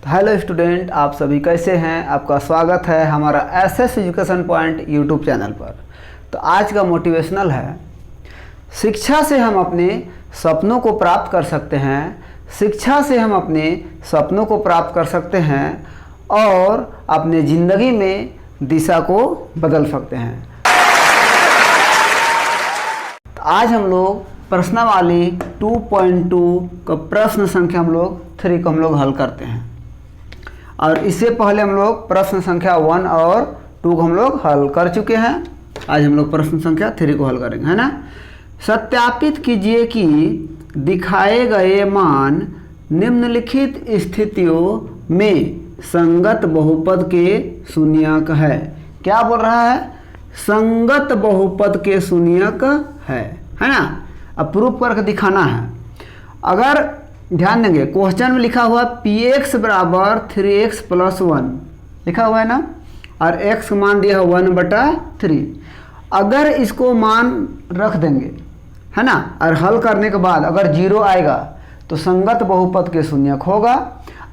तो hello student, आप सभी कैसे हैं। आपका स्वागत है हमारा SS education point YouTube channel पर। तो आज का मोटिवेशनल है, शिक्षा से हम अपने सपनों को प्राप्त कर सकते हैं। शिक्षा से हम अपने सपनों को प्राप्त कर सकते हैं और अपने ज़िंदगी में दिशा को बदल सकते हैं। तो आज हम लोग प्रश्नावली 2.2 का प्रश्न संख्या हम लोग 3 को हम लोग हल करते हैं। और इससे पहले हम लोग प्रश्न संख्या 1 और 2 को हम लोग हल कर चुके हैं। आज हम लोग प्रश्न संख्या 3 को हल करेंगे, है ना। सत्यापित कीजिए कि दिखाए गए मान निम्नलिखित स्थितियों में संगत बहुपद के शून्यक है। क्या बोल रहा है? संगत बहुपद के शून्यक है ना। अब प्रूफ करके दिखाना है। अगर ध्यान देंगे, क्वेश्चन में लिखा हुआ px बराबर 3x + 1 लिखा हुआ है ना, और x मान दिया है 1/3। अगर इसको मान रख देंगे, है ना, और हल करने के बाद अगर 0 आएगा तो संगत बहुपद के शून्यक होगा,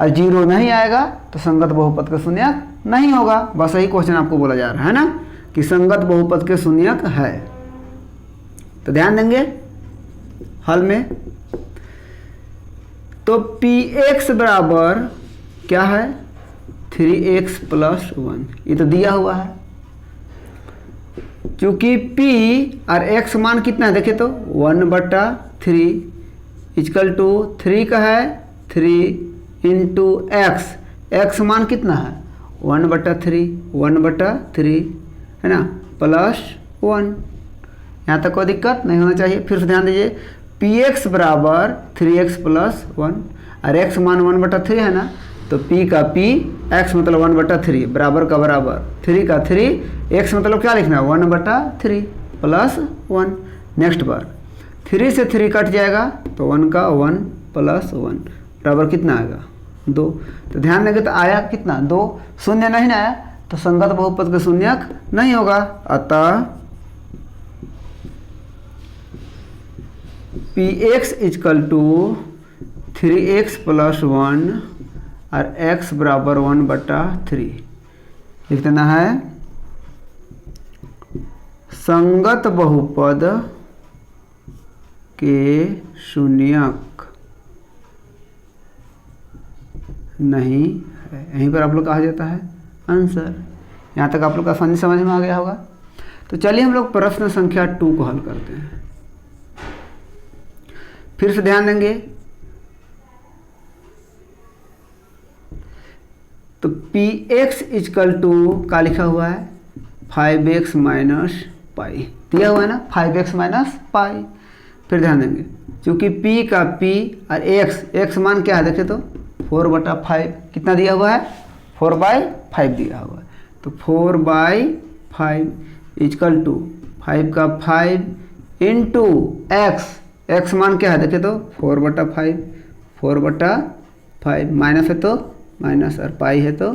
और 0 नहीं आएगा तो संगत बहुपद के शून्यक नहीं होगा। बस यही क्वेश्चन आपको बोला जा रहा है ना, कि संगत बहुपद के शून्यक है। तो ध्यान देंगे हल में। तो px बराबर क्या है? 3x + 1, ये तो दिया हुआ है। क्योंकि p और x मान कितना है देखिए तो 1/3 = 3 का है 3 × x। x मान कितना है? 1/3 है ना, +1। यहाँ तक कोई दिक्कत नहीं होना चाहिए। फिर से ध्यान दीजिए, px बराबर 3x + 1 और x मान 1/3 है ना, तो p का p, x मतलब 1/3 बराबर का बराबर 3 का 3, x मतलब क्या लिखना है? 1/3 + 1। नेक्स्ट बार 3 से 3 कट जाएगा तो 1 का 1 + 1 बराबर कितना आएगा? 2। तो ध्यान देंगे तो आया कितना? 2। शून्य नहीं ना आया तो संगत बहुपद का शून्यक नहीं होगा। अतः px = 3x + 1 और x बराबर 1/3 लिख देना है। संगत बहुपद के शून्यक नहीं है। यहीं पर आप लोग कहा जाता है आंसर। यहाँ तक आप लोग का आसानी समझ में आ गया होगा। तो चलिए हम लोग प्रश्न संख्या 2 को हल करते हैं। फिर से ध्यान देंगे तो px = क्या लिखा हुआ है? 5x - π दिया हुआ है ना, 5x - π। फिर ध्यान देंगे क्योंकि p का p और x मान क्या है देखिए तो 4/5 कितना दिया हुआ है? 4/5 दिया हुआ है। तो 4/5 = 5 का 5 × x मान क्या है देखिए तो 4/5 माइनस है तो माइनस और पाई है तो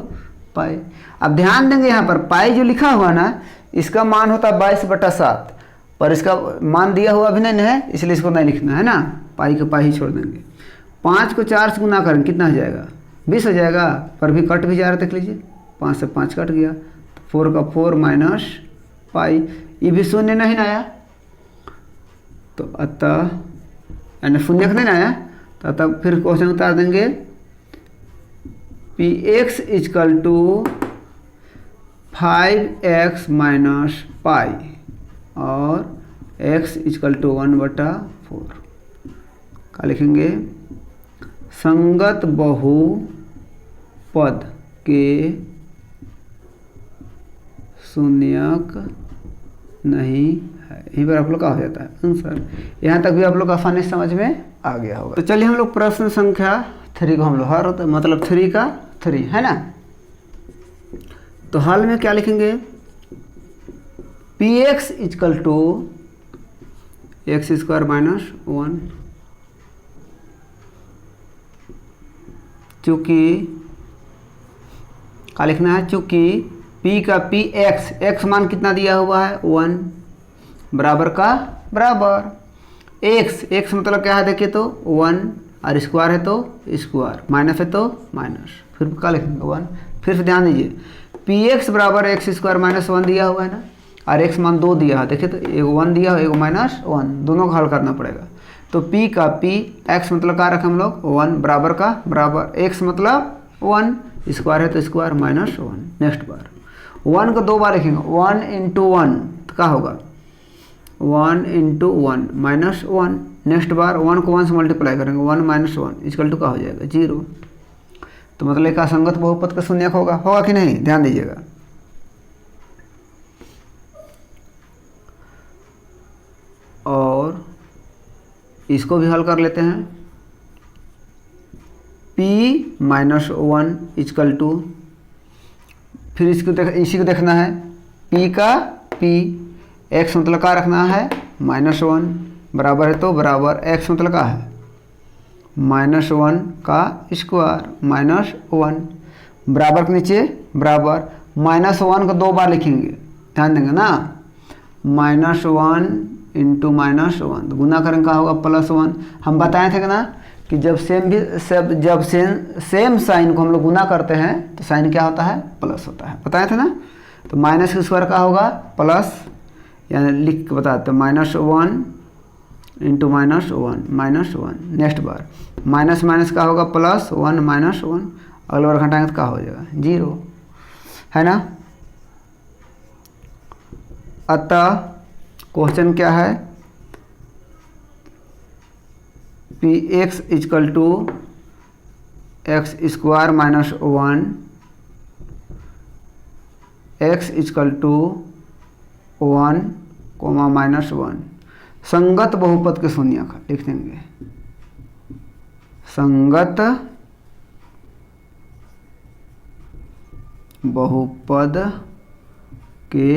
पाई। अब ध्यान देंगे यहाँ पर पाई जो लिखा हुआ ना, इसका मान होता है 22/7, पर इसका मान दिया हुआ अभी नहीं है, इसलिए इसको नहीं लिखना है ना। पाई का पाई ही छोड़ देंगे। 5 को 4 से गुना करेंगे कितना हो जाएगा? 20 हो जाएगा, पर भी कट भी जा रहा है। देख लीजिए 5 से 5 कट गया, 4 का 4 माइनस पाई, ये भी शून्य नहीं आया तो अतः यानी शून्य नहीं आया तो अतः फिर क्वेश्चन उतार देंगे px = 5x - π और x = 1/4। क्या लिखेंगे? संगत बहुपद के शून्यक नहीं है। यहीं पर आप लोग का हो जाता है आंसर। यहाँ तक भी आप लोग आसानी से समझ में आ गया होगा। तो चलिए हम लोग प्रश्न संख्या 3 को हम लोग हर मतलब 3 का 3 है ना। तो हल में क्या लिखेंगे? px = x² - 1 चूँकि क्या लिखना है? चूँकि p का p x मान कितना दिया हुआ है? 1 बराबर का बराबर x मतलब क्या है देखिए तो 1 और स्क्वायर है तो स्क्वायर, माइनस है तो माइनस, फिर क्या लिखेंगे 1। फिर से ध्यान दीजिए पी एक्स बराबर एक्स स्क्वायर माइनस 1 दिया हुआ है ना, और एक्स मान 2 दिया है, देखिए तो एगो 1 दिया है, एगो -1, दोनों का हल करना पड़ेगा। तो p का p, x मतलब क्या रखें हम लोग 1, बराबर का बराबर, x मतलब 1, स्क्वायर है तो स्क्वायर, -1। नेक्स्ट बार 1 को 2 बार लिखेंगे, 1 × 1 तो क्या होगा 1 × 1 -1। नेक्स्ट बार 1 को 1 से मल्टीप्लाई करेंगे, 1 - 1 इक्वल टू क्या हो जाएगा 0। तो मतलब एक असंगत बहुपद का शून्यक होगा कि नहीं, ध्यान दीजिएगा। और इसको भी हल कर लेते हैं, p - 1 इक्वल टू, फिर इसी को देखना है, p का p, x मतलब क्या रखना है -1, बराबर है तो बराबर, x मतलब क्या है -1 का स्क्वायर, -1, बराबर के नीचे बराबर, -1 को 2 बार लिखेंगे, ध्यान देंगे ना, -1 × -1 तो गुना करेंगे क्या होगा +1। हम बताए थे कि ना कि जब सेम साइन को हम लोग गुना करते हैं तो साइन क्या होता है प्लस होता है, बताए थे ना। तो माइनस का स्क्वायर का होगा प्लस, यानी लिख के बताते हैं -1 × -1 नेक्स्ट बार माइनस माइनस का होगा +1 -1, अगले बार घटाएंगे तो क्या हो जाएगा 0, है ना। अतः क्वेश्चन क्या है, px equal to x square -1, x equal to 1, -1, संगत बहुपद के शून्यक लिख देंगे, संगत बहुपद के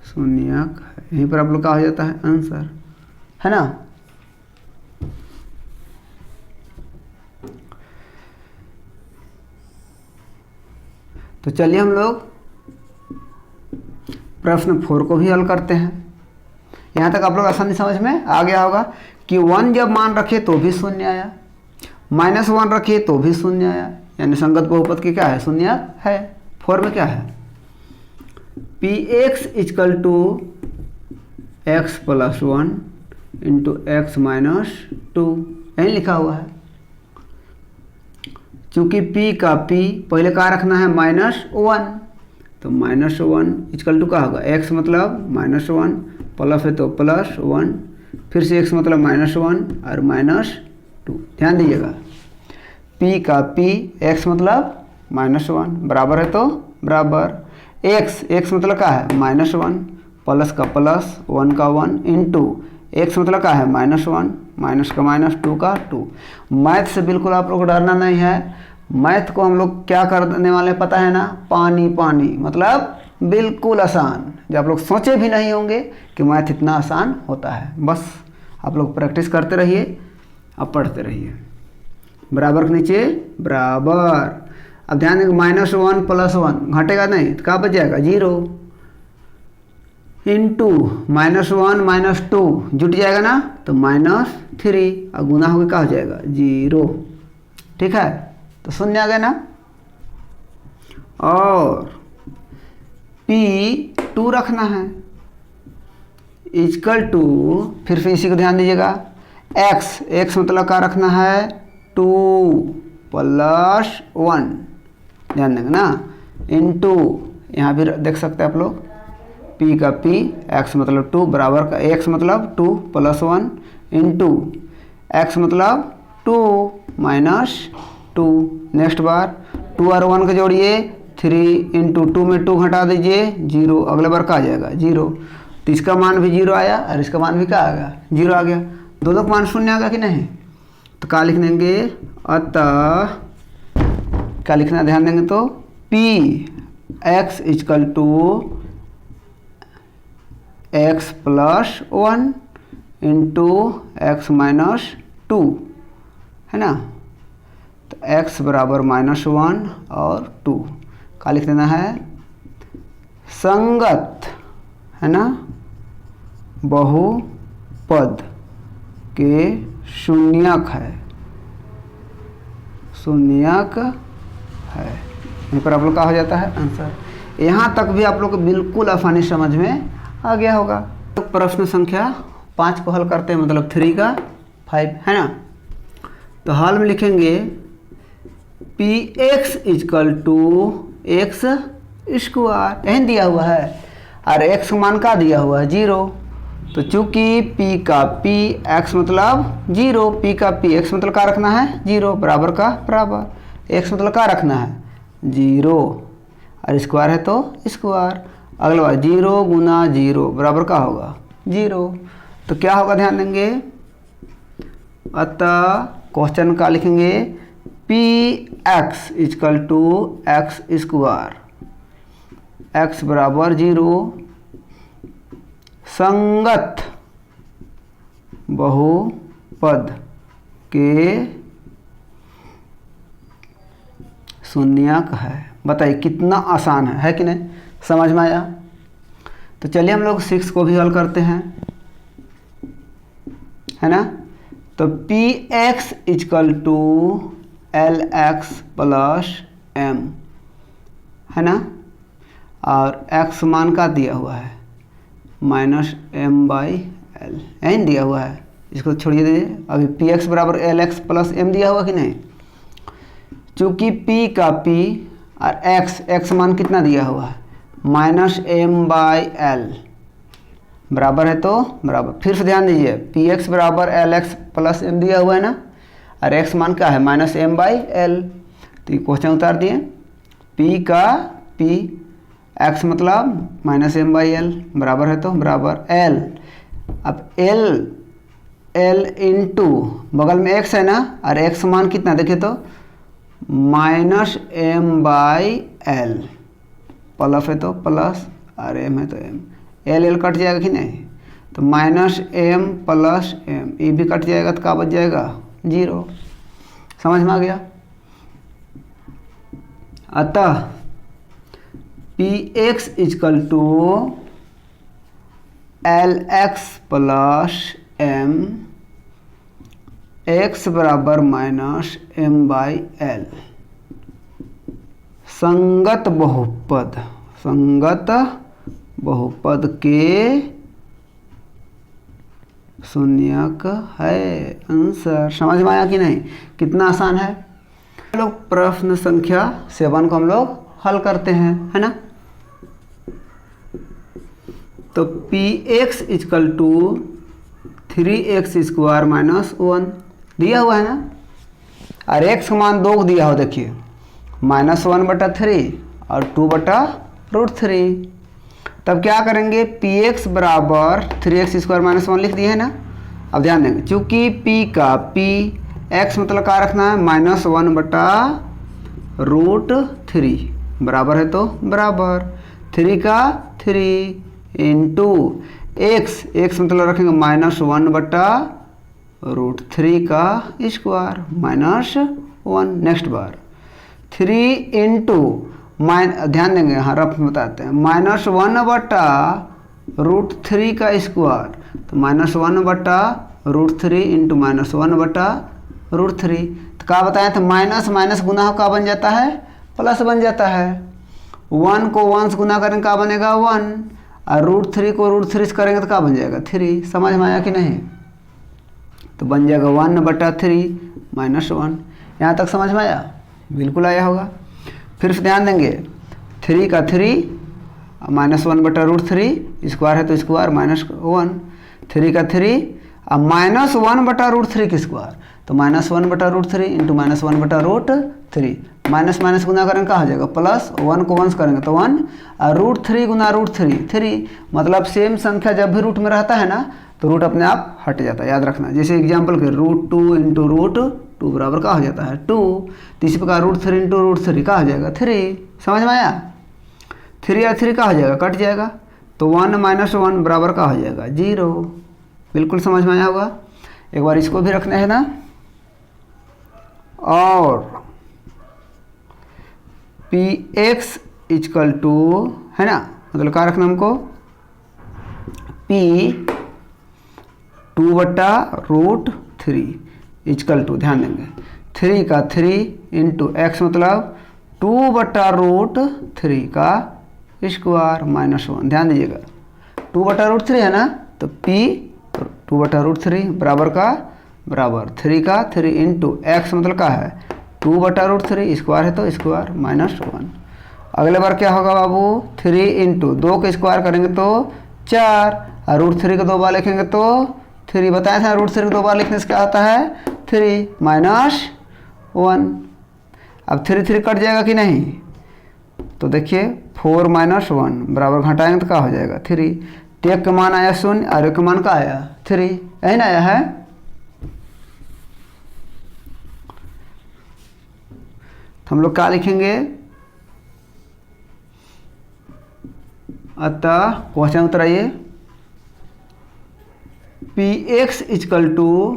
शून्यक, यहीं पर आप लोग का हो जाता है आंसर, है ना। तो चलिए हम लोग प्रश्न 4 को भी हल करते हैं। यहाँ तक आप लोग आसानी समझ में आ गया होगा कि 1 जब मान रखे तो भी शून्य आया, -1 रखे तो भी शून्य आया, यानी संगत बहुपद की क्या है शून्य है। 4 में क्या है, px equal to x + 1 × x - 2, यही लिखा हुआ है। चूंकि p का p पहले क्या रखना है -1, तो -1 इक्वल टू क्या होगा, x मतलब -1, प्लस है तो +1, फिर से x मतलब -1 और -2, ध्यान दीजिएगा। p का p, x मतलब -1, बराबर है तो बराबर, x मतलब क्या है -1, प्लस का प्लस, 1 का 1 इंटू x मतलब क्या है -1, माइनस का माइनस, 2 का 2। मैथ से बिल्कुल आप लोग को डरना नहीं है, मैथ को हम लोग क्या करने वाले पता है ना, पानी पानी, मतलब बिल्कुल आसान, जो आप लोग सोचे भी नहीं होंगे कि मैथ इतना आसान होता है। बस आप लोग प्रैक्टिस करते रहिए, अब पढ़ते रहिए। बराबर के नीचे बराबर, अब ध्यान देंगे -1 + 1 घटेगा नहीं तो क्या बच जाएगा 0, इंटू -1 - 2 जुट जाएगा ना तो -3, और गुना होकर क्या हो जाएगा 0, ठीक है। तो शून्य आ गया ना। और p2 रखना है इक्वल टू, फिर से इसी को ध्यान दीजिएगा, x मतलब क्या रखना है 2 + 1, ध्यान देंगे ना, इंटू यहाँ भी देख सकते हैं आप लोग, p का p, x मतलब 2, बराबर का x मतलब 2 + 1 इंटू x मतलब 2 - 2। नेक्स्ट बार 2 और 1 को जोड़िए, 3 इंटू 2 में 2 घटा दीजिए 0, अगले बार क्या आ जाएगा 0। तो इसका मान भी 0 आया और इसका मान भी क्या आ गया 0 आ गया, दोनों का मान शून्य आ गया कि नहीं। तो क्या लिख देंगे, अतः क्या लिखना ध्यान देंगे तो px equal to x + 1 into x - 2, है ना। तो x बराबर -1 और 2, क्या लिख देना है, संगत, है ना, बहुपद के शून्यक है, शून्यक है। यहीं पर आप लोग का हो जाता है आंसर। यहाँ तक भी आप लोग को बिल्कुल आसानी समझ में आ गया होगा। तो प्रश्न संख्या 5 को हल करते हैं, मतलब 3 का 5 है ना। तो हल में लिखेंगे px equal to x square, यही दिया हुआ है, और x मान का दिया हुआ है 0। तो चूंकि p का p, x मतलब 0, p का p, x मतलब क्या रखना है 0, बराबर का बराबर, x मतलब क्या रखना है 0, और स्क्वायर है तो स्क्वायर। अगला बार 0 गुना 0 बराबर का होगा 0। तो क्या होगा ध्यान देंगे, अतः क्वेश्चन का लिखेंगे px equal to x square, x बराबर 0, संगत बहुपद के शून्यक है। बताइए कितना आसान है कि नहीं, समझ में आया। तो चलिए हम लोग 6 को भी हल करते हैं, है ना। तो px equal to lx plus m, है ना, और x मान का दिया हुआ है -m/l, यही दिया हुआ है, इसको छोड़िए दीजिए। अभी px बराबर lx प्लस m दिया हुआ कि नहीं। चूँकि p का p और x मान कितना दिया हुआ है -m/l, बराबर है तो बराबर। फिर से ध्यान दीजिए, px बराबर lx प्लस m दिया हुआ है ना, और x मान क्या है -m/l। तो ये क्वेश्चन उतार दिए, p का p, x मतलब -m/l, बराबर है तो बराबर l। अब l इंटू बगल में x है ना, और x मान कितना देखिए तो -m/l, प्लस है तो प्लस और m है तो m, l कट जाएगा कि नहीं, तो -m प्लस m, ये भी कट जाएगा तो क्या बच जाएगा 0। समझ में आ गया। अतः px equal to lx plus m, x बराबर -m/l, संगत बहुपद के शून्यक है। आंसर समझ में आया कि नहीं, कितना आसान है। हम लोग प्रश्न संख्या 7 को हम लोग हल करते हैं, है ना। तो px equal to 3x square -1 दिया हुआ है ना, और x का मान 2 दिया हो, देखिए -1/3 और 2/√3। तब क्या करेंगे, px बराबर 3x स्क्वायर -1 लिख दिए है ना। अब ध्यान देंगे, चूँकि p का p, x मतलब क्या रखना है -1/√3, बराबर है तो बराबर 3 का 3 इंटू x मतलब रखेंगे -1/√3 का स्क्वायर -1। नेक्स्ट बार 3 इंटू ध्यान देंगे, यहाँ रफ बताते हैं, -1/√3 का स्क्वायर, तो -1/√3 इंटू -1/√3। तो क्या बताया था, माइनस माइनस गुना का बन जाता है प्लस बन जाता है। 1 को 1 से गुना करेंगे क्या बनेगा 1, और √3 को √3 से करेंगे तो क्या बन जाएगा 3। समझ में आया कि नहीं, तो बन जाएगा 1/3 -1। यहाँ तक समझ में आया, बिल्कुल आया होगा। फिर से ध्यान देंगे, 3 का 3 -1/√3, स्क्वायर है तो स्क्वायर -1, 3 का 3 अब -1/√3 की स्क्वायर, तो -1/√3 इंटू -1/√3, माइनस माइनस गुना करेंगे क्या हो जाएगा प्लस, 1 को 1 से करेंगे तो 1, और √3 गुना √3 3। मतलब सेम संख्या जब भी रूट में रहता है ना तो रूट अपने आप हट जाता है, याद रखना। जैसे एग्जाम्पल के √2 इंटू √2 बराबर क्या हो जाता है 2। तो इसी प्रकार √3 इंटू √3 क्या हो जाएगा 3। समझ में आया, 3 और 3 क्या हो जाएगा कट जाएगा, तो 1 - 1 बराबर क्या हो जाएगा 0। बिल्कुल समझ में आया होगा। एक बार इसको भी रखना है ना, और px इजकल टू है ना, मतलब क्या रखना हमको, p 2/√3 इक्वल टू, ध्यान देंगे 3 का 3 इंटू एक्स मतलब 2/√3 का स्क्वायर माइनस 1। ध्यान दीजिएगा 2/√3 है ना, तो p 2/√3 बराबर का बराबर 3 का 3 इंटू एक्स मतलब क्या है 2/√3, स्क्वायर है तो स्क्वायर माइनस 1। अगले बार क्या होगा बाबू 3 इंटू 2 का स्क्वायर करेंगे तो 4 और √3 को 2 बार लिखेंगे तो 3। बताया था √3 को 2 बार लिखने से क्या आता है 3 माइनस 1। अब 3 3 कट जाएगा कि नहीं, तो देखिए 4 माइनस 1 बराबर घटाएंगे तो क्या हो जाएगा 3। टेक का मान आया 0 और का मान का आया 3, यही ना आया है। तो हम लोग क्या लिखेंगे, अतः क्वेश्चन उत्तर आइए px equal to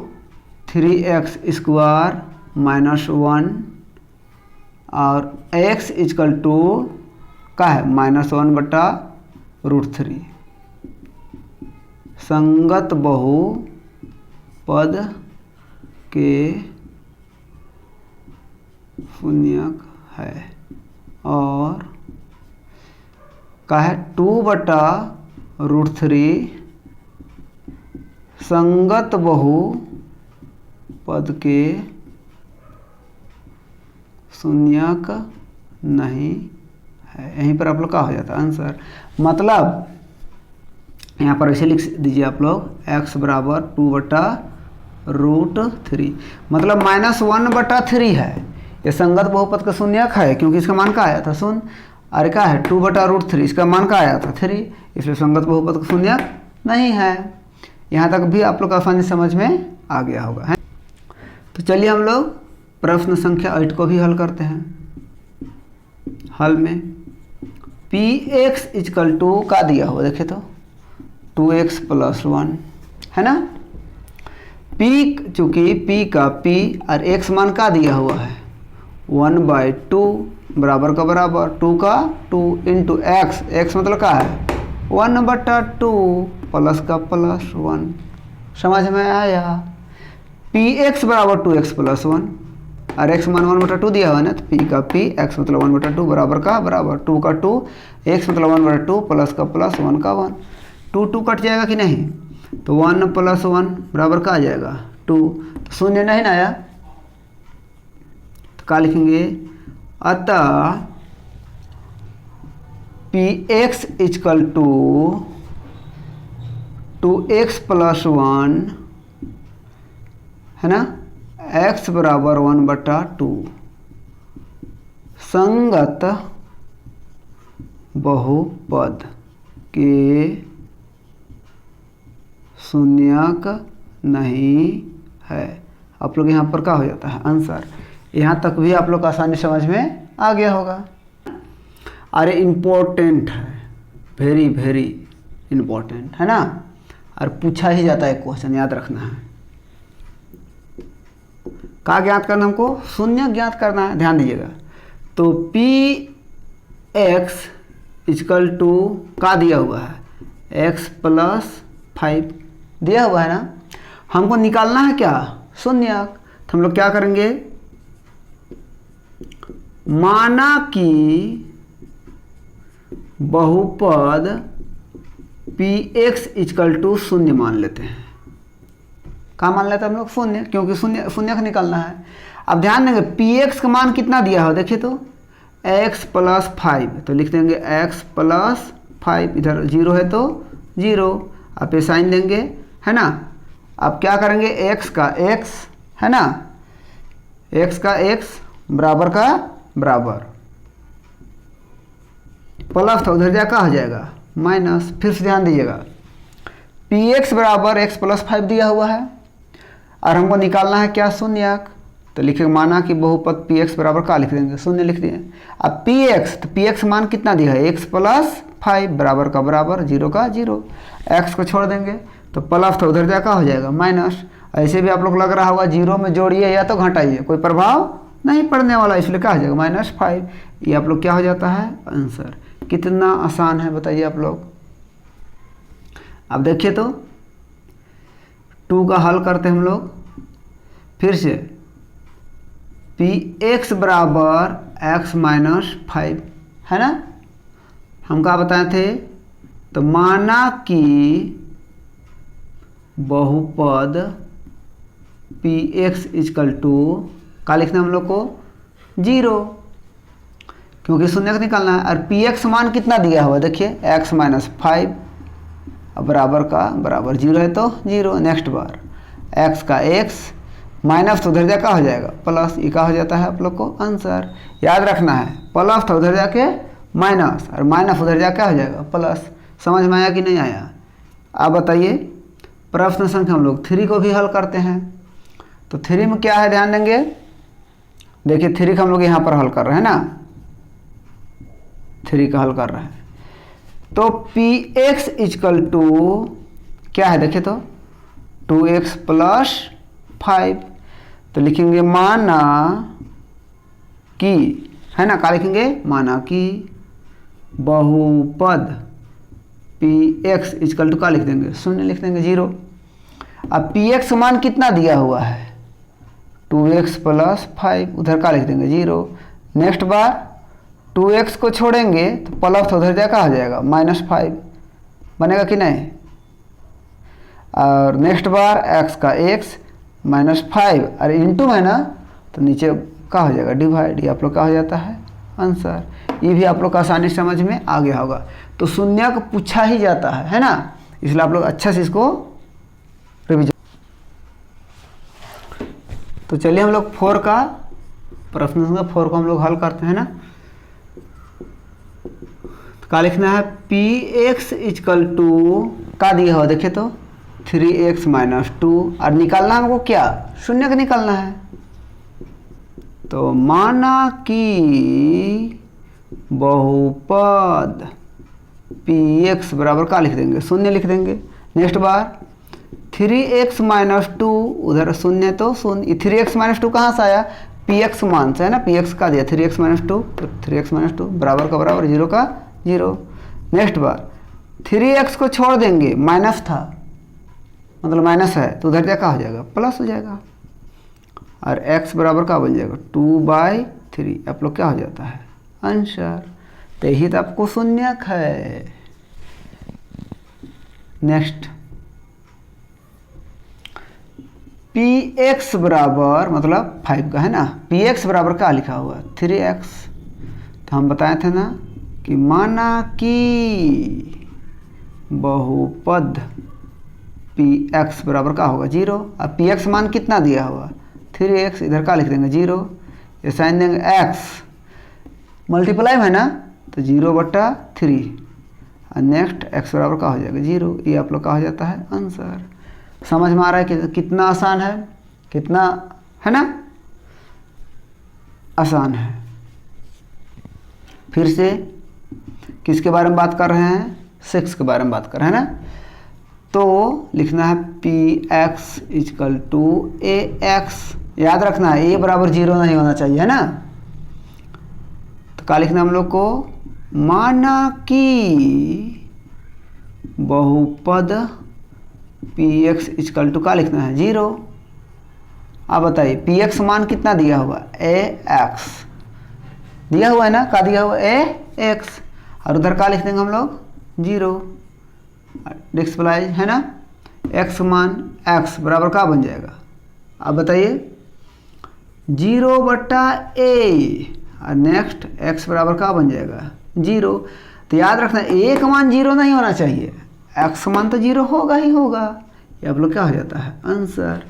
3x square minus 1 और x इक्वल टू क्या है -1/√3 संगत बहुपद के शून्यक है और का है 2/√3 संगत बहुपद के शून्यक नहीं है। यहीं पर आप लोग का हो जाता है आंसर। मतलब यहाँ पर ऐसे लिख दीजिए आप लोग x बराबर 2/√3 मतलब -1/3 है। ये संगत बहुपद का शून्यक है क्योंकि इसका मान का आया था 0 और क्या है 2/√3, इसका मान का आया था 3, इसलिए संगत बहुपद का शून्यक नहीं है। यहाँ तक भी आप लोग आसानी समझ में आ गया होगा है। तो चलिए हम लोग प्रश्न संख्या 8 को भी हल करते हैं। हल में px इक्वल टू का दिया हुआ देखे तो 2x + 1 है ना। p चूँकि p का p और x मान का दिया हुआ है 1/2 बराबर का बराबर 2 का 2 इंटू एक्स, एक्स मतलब क्या है 1/2 प्लस का प्लस 1। समझ में आया। px बराबर 2x + 1 और x मान 1/2 दिया हुआ है ना, तो p का p x मतलब 1/2 बराबर का बराबर 2 का 2 x मतलब 1/2 प्लस का प्लस 1 का 1। 2 2 कट जाएगा कि नहीं, तो 1 + 1 बराबर का आ जाएगा 2, तो शून्य नहीं ना आया, तो क्या लिखेंगे अतः px इक्वल टू 2x + 1 है ना, x बराबर 1/2 संगत बहुपद के शून्यक नहीं है। आप लोग यहाँ पर क्या हो जाता है आंसर। यहाँ तक भी आप लोग का आसानी समझ में आ गया होगा। अरे इम्पोर्टेंट है, वेरी वेरी इम्पोर्टेंट है ना, और पूछा ही जाता है क्वेश्चन, याद रखना है। क्या ज्ञात करना हमको, शून्य ज्ञात करना है, ध्यान दीजिएगा। तो px इक्वल टू का दिया हुआ है x + 5 दिया हुआ है ना, हमको निकालना है क्या शून्यक। तो हम लोग क्या करेंगे, माना कि बहुपद px इक्वल टू 0 मान लेते हैं। क्या मान लेते हैं हम लोग, शून्य, क्योंकि शून्यक निकालना है। अब ध्यान देंगे px का मान कितना दिया हो, देखिए तो x + 5, तो लिख देंगे x + 5, इधर 0 है तो 0, आप ये साइन देंगे है ना। अब क्या करेंगे x का x है ना, x का x बराबर का बराबर प्लस, तो उधर जाकर हो जाएगा माइनस। फिर से ध्यान दीजिएगा px बराबर x + 5 दिया हुआ है और हमको निकालना है क्या शून्यक। तो लिखेंगे माना कि बहुपद px बराबर का लिख देंगे 0 लिख दिए। अब px, तो px मान कितना दिया है x + 5 बराबर का बराबर 0 का 0, x को छोड़ देंगे तो प्लस, तो उधर जाकर हो जाएगा माइनस। ऐसे भी आप लोग लग रहा होगा 0 में जोड़िए या तो घटाइए, कोई प्रभाव नहीं पड़ने वाला, इसलिए क्या हो जाएगा -5। ये आप लोग क्या हो जाता है आंसर। कितना आसान है बताइए आप लोग। अब देखिए तो 2 का हल करते हैं हम लोग फिर से। पी एक्स बराबर एक्स माइनस 5 है ना, हम क्या बताए थे, तो माना कि बहुपद पी एक्स इजकल टू क्या लिखना है हम लोग को 0, क्योंकि शून्य का निकालना है। और पी एक्स मान कितना दिया हुआ देखिए एक्स माइनस 5, अब बराबर का बराबर 0 है तो 0। नेक्स्ट बार एक्स का एक्स माइनस तो उधर जाकर हो जाएगा प्लस, ये क्या हो जाता है आप लोग को आंसर। याद रखना है प्लस था उधर जाके माइनस और माइनस उधर जाके हो जाएगा प्लस। समझ में आया कि नहीं आया? आप बताइए। प्रश्न संख्या हम लोग 3 को भी हल करते हैं। तो 3 में क्या है ध्यान देंगे, देखिए 3 का हम लोग यहाँ पर हल कर रहे हैं ना, 3 का हल कर रहे हैं। तो पी एक्स इजकल टू क्या है देखिए, तो 2x प्लस 5। तो लिखेंगे माना कि, है ना, क्या लिखेंगे, माना कि बहुपद पी एक्स इजकल टू क्या लिख देंगे, 0 लिख देंगे 0। अब पी एक्स मान कितना दिया हुआ है 2x प्लस 5, उधर का लिख देंगे 0। नेक्स्ट बार 2x को छोड़ेंगे तो प्लस उधर जाकर आ जाएगा -5, बनेगा कि नहीं। और नेक्स्ट बार x का x -5 और इंटू है ना, तो नीचे क्या हो जाएगा डिवाइड, ये आप लोग का हो जाता है आंसर। ये भी आप लोग का आसानी समझ में आ गया होगा। तो शून्य को पूछा ही जाता है ना, इसलिए आप लोग अच्छा से इसको रिविजन। तो चलिए हम लोग 4 का प्रश्न संख्या 4 को हम लोग हल करते हैं ना। तो क्या लिखना है, पी एक्स इजकल टू का दिया हुआ देखिए तो 3x माइनस 2, और निकालना हमको क्या, शून्य का निकालना है। तो माना कि बहुपद पी एक्स बराबर क्या लिख देंगे, 0 लिख देंगे। नेक्स्ट बार 3x माइनस 2, उधर 0 तो 0, 3x माइनस 2 कहाँ से आया, पी एक्स मान से है ना, पी एक्स का दिया 3x माइनस 2, तो 3x माइनस 2 बराबर का बराबर 0 का 0। नेक्स्ट बार 3x को छोड़ देंगे, माइनस था मतलब माइनस है तो उधर क्या हो जाएगा प्लस हो जाएगा, और x बराबर का बन जाएगा 2/3। आप लोग क्या हो जाता है आंसर। तो यही तो आपको शून्यक है। नेक्स्ट पी एक्स बराबर मतलब 5 का है ना, पी एक्स बराबर क्या लिखा हुआ 3x। तो हम बताए थे ना कि माना कि बहुपद पी एक्स बराबर क्या होगा 0। अब पी एक्स मान कितना दिया हुआ 3x, इधर क्या लिख देंगे 0, ये साइन देंगे x मल्टीप्लाई है ना, तो 0/3 और नेक्स्ट x बराबर क्या हो जाएगा 0। ये आप लोग का हो जाता है आंसर। समझ में आ रहा है कि कितना आसान है, कितना है ना आसान है। फिर से किसके बारे में बात कर रहे हैं, 6 के बारे में बात कर रहे हैं ना। तो लिखना है p x equal to a x, याद रखना है ए बराबर 0 नहीं होना चाहिए है ना। तो क्या लिखना हम लोग को, माना कि बहुपद पी एक्स इजकल टू क्या लिखना है 0। आप बताइए पी एक्स मान कितना दिया हुआ ए एक्स दिया हुआ है ना, क्या दिया हुआ ए एक्स, और उधर क्या लिख देंगे हम लोग 0 डिस्प्लाई है ना। x मान x बराबर क्या बन जाएगा, आप बताइए 0/a, और नेक्स्ट x बराबर क्या बन जाएगा 0। तो याद रखना a का मान 0 नहीं होना चाहिए, x मान तो 0 होगा ही होगा। ये आप लोग क्या हो जाता है आंसर।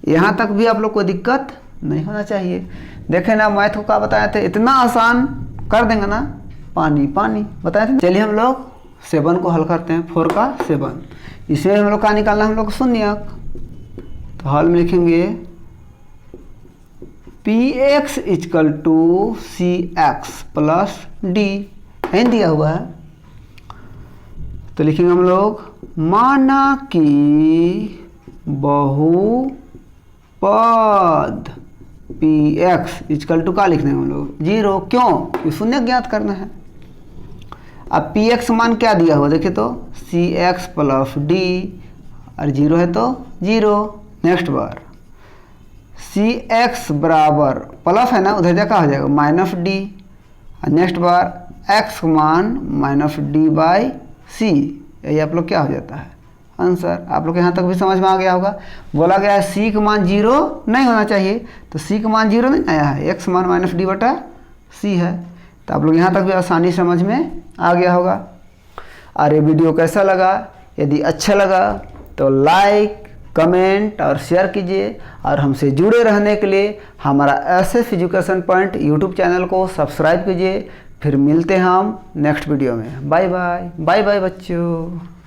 यहाँ तक भी आप लोग को दिक्कत नहीं होना चाहिए। देखें ना मैथ को क्या बताए थे, इतना आसान कर देंगे ना, पानी पानी बताए थे। चलिए हम लोग 7 को हल करते हैं, 4 का 7। इसमें हम लोग का निकालना हम लोग को शून्यक। तो हल में लिखेंगे p x equal to c x plus d, है दिया हुआ है। तो लिखेंगे हम लोग माना कि बहुपद पी एक्स इजकल टू का लिख देंगे हम लोग 0, क्यों, शून्य ज्ञात करना है। अब पी एक्स मान क्या दिया हुआ देखिए तो सी एक्स प्लस डी, और 0 है तो 0। नेक्स्ट बार सी एक्स बराबर प्लस है ना, उधर जा क्या हो जाएगा माइनस डी। और नेक्स्ट बार एक्स मान माइनस डी बाई सी, यही आप लोग क्या हो जाता है आंसर। आप लोग यहाँ तक भी समझ में आ गया होगा। बोला गया है सी का मान 0 नहीं होना चाहिए, तो सी का मान 0 नहीं आया है, एक्स मान माइनस डी बटा सी है। तो आप लोग यहाँ तक भी आसानी समझ में आ गया होगा। और ये वीडियो कैसा लगा, यदि अच्छा लगा तो लाइक कमेंट और शेयर कीजिए, और हमसे जुड़े रहने के लिए हमारा SS education point YouTube channel को सब्सक्राइब कीजिए। फिर मिलते हैं हम नेक्स्ट वीडियो में। बाय बाय, बाय बाय बच्चों।